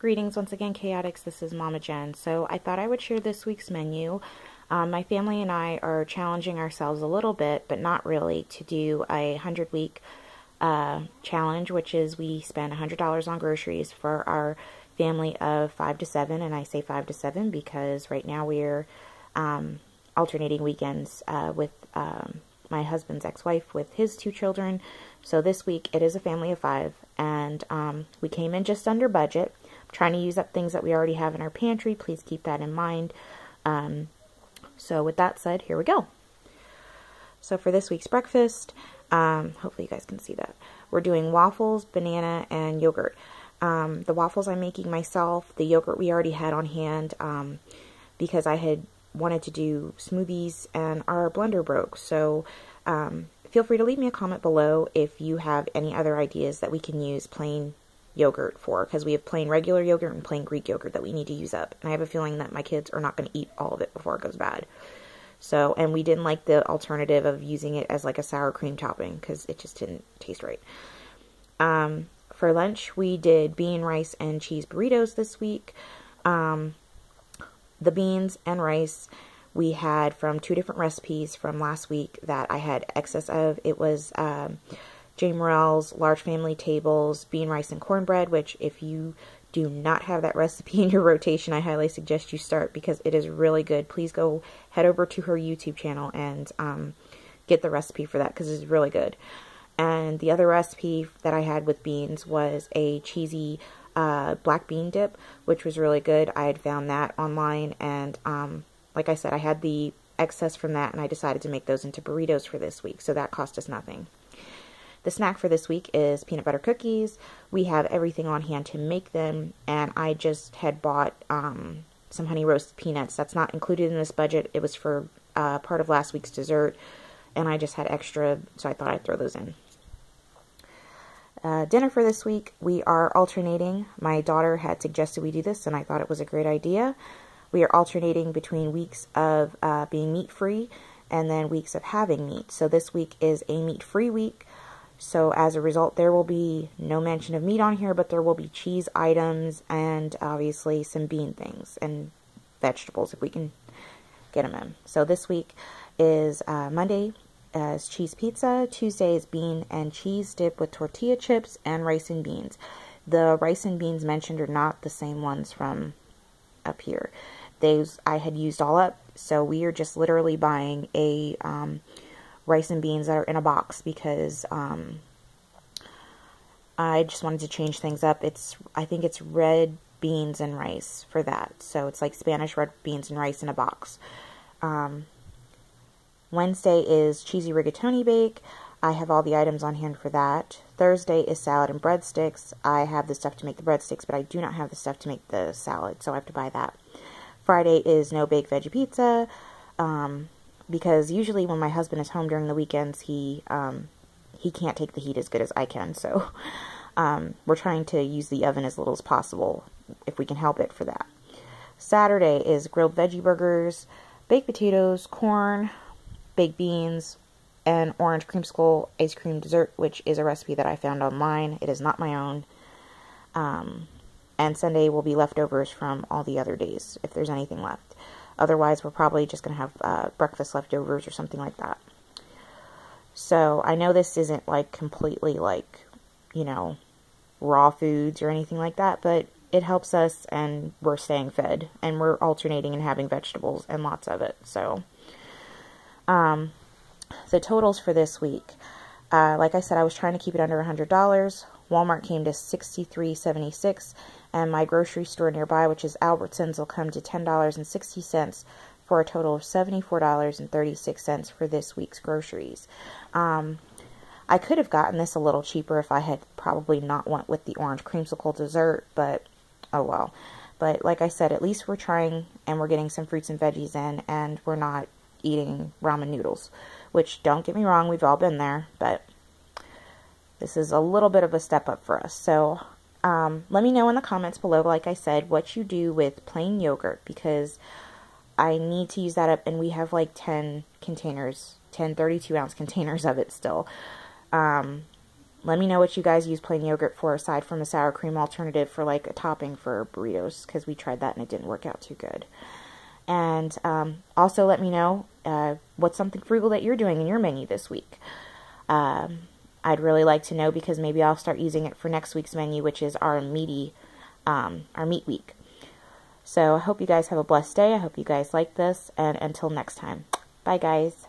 Greetings once again, Chaotix. This is Mama Jen. So I thought I would share this week's menu. My family and I are challenging ourselves a little bit, but not really, to do a 100-week challenge, which is we spend $100 on groceries for our family of 5 to 7. And I say 5 to 7 because right now we're alternating weekends with my husband's ex-wife with his 2 children. So this week it is a family of 5, and we came in just under budget. Trying to use up things that we already have in our pantry. Please keep that in mind. So with that said, here we go. So for this week's breakfast, hopefully you guys can see that, we're doing waffles, banana, and yogurt. The waffles I'm making myself. The yogurt we already had on hand because I had wanted to do smoothies and our blender broke. So feel free to leave me a comment below if you have any other ideas that we can use plain yogurt for, because we have plain regular yogurt and plain Greek yogurt that we need to use up, and I have a feeling that my kids are not going to eat all of it before it goes bad. So, and we didn't like the alternative of using it as like a sour cream topping because it just didn't taste right. For lunch we did bean, rice, and cheese burritos this week. The beans and rice we had from 2 different recipes from last week that I had excess of. It was J. Morel's Large Family Tables Bean, Rice, and Cornbread, which if you do not have that recipe in your rotation, I highly suggest you start because it is really good. Please go head over to her YouTube channel and get the recipe for that because it's really good. And the other recipe that I had with beans was a cheesy black bean dip, which was really good. I had found that online, and like I said, I had the excess from that, and I decided to make those into burritos for this week, so that cost us nothing. The snack for this week is peanut butter cookies. We have everything on hand to make them, and I just had bought some honey roasted peanuts. That's not included in this budget. It was for part of last week's dessert, and I just had extra, so I thought I'd throw those in. Dinner for this week, we are alternating. My daughter had suggested we do this, and I thought it was a great idea. We are alternating between weeks of being meat-free and then weeks of having meat. So this week is a meat-free week. So as a result, there will be no mention of meat on here, but there will be cheese items and obviously some bean things and vegetables if we can get them in. So this week is Monday is cheese pizza, Tuesday is bean and cheese dip with tortilla chips and rice and beans. The rice and beans mentioned are not the same ones from up here. Those I had used all up, so we are just literally buying a rice and beans that are in a box because I just wanted to change things up. I think it's red beans and rice for that. So it's like Spanish red beans and rice in a box. Wednesday is cheesy rigatoni bake. I have all the items on hand for that. Thursday is salad and breadsticks. I have the stuff to make the breadsticks, but I do not have the stuff to make the salad, so I have to buy that. Friday is no bake veggie pizza. Because usually when my husband is home during the weekends, he can't take the heat as good as I can. So we're trying to use the oven as little as possible if we can help it for that. Saturday is grilled veggie burgers, baked potatoes, corn, baked beans, and orange creamsicle ice cream dessert, which is a recipe that I found online. It is not my own. And Sunday will be leftovers from all the other days if there's anything left. Otherwise, we're probably just going to have breakfast leftovers or something like that. So, I know this isn't, like, completely, like, you know, raw foods or anything like that, but it helps us, and we're staying fed, and we're alternating and having vegetables, and lots of it. So, the totals for this week, like I said, I was trying to keep it under $100. Walmart came to $63.76, and my grocery store nearby, which is Albertsons, will come to $10.60 for a total of $74.36 for this week's groceries. I could have gotten this a little cheaper if I had probably not went with the orange creamsicle dessert, but oh well. But like I said, at least we're trying, and we're getting some fruits and veggies in, and we're not eating ramen noodles, which, don't get me wrong, we've all been there, but this is a little bit of a step up for us. So let me know in the comments below, like I said, what you do with plain yogurt, because I need to use that up, and we have like 10 containers, 10 32-ounce containers of it still. Let me know what you guys use plain yogurt for aside from a sour cream alternative for like a topping for burritos, because we tried that and it didn't work out too good. And also let me know what's something frugal that you're doing in your menu this week. I'd really like to know, because maybe I'll start using it for next week's menu, which is our meat week. So I hope you guys have a blessed day. I hope you guys like this, and until next time. Bye, guys.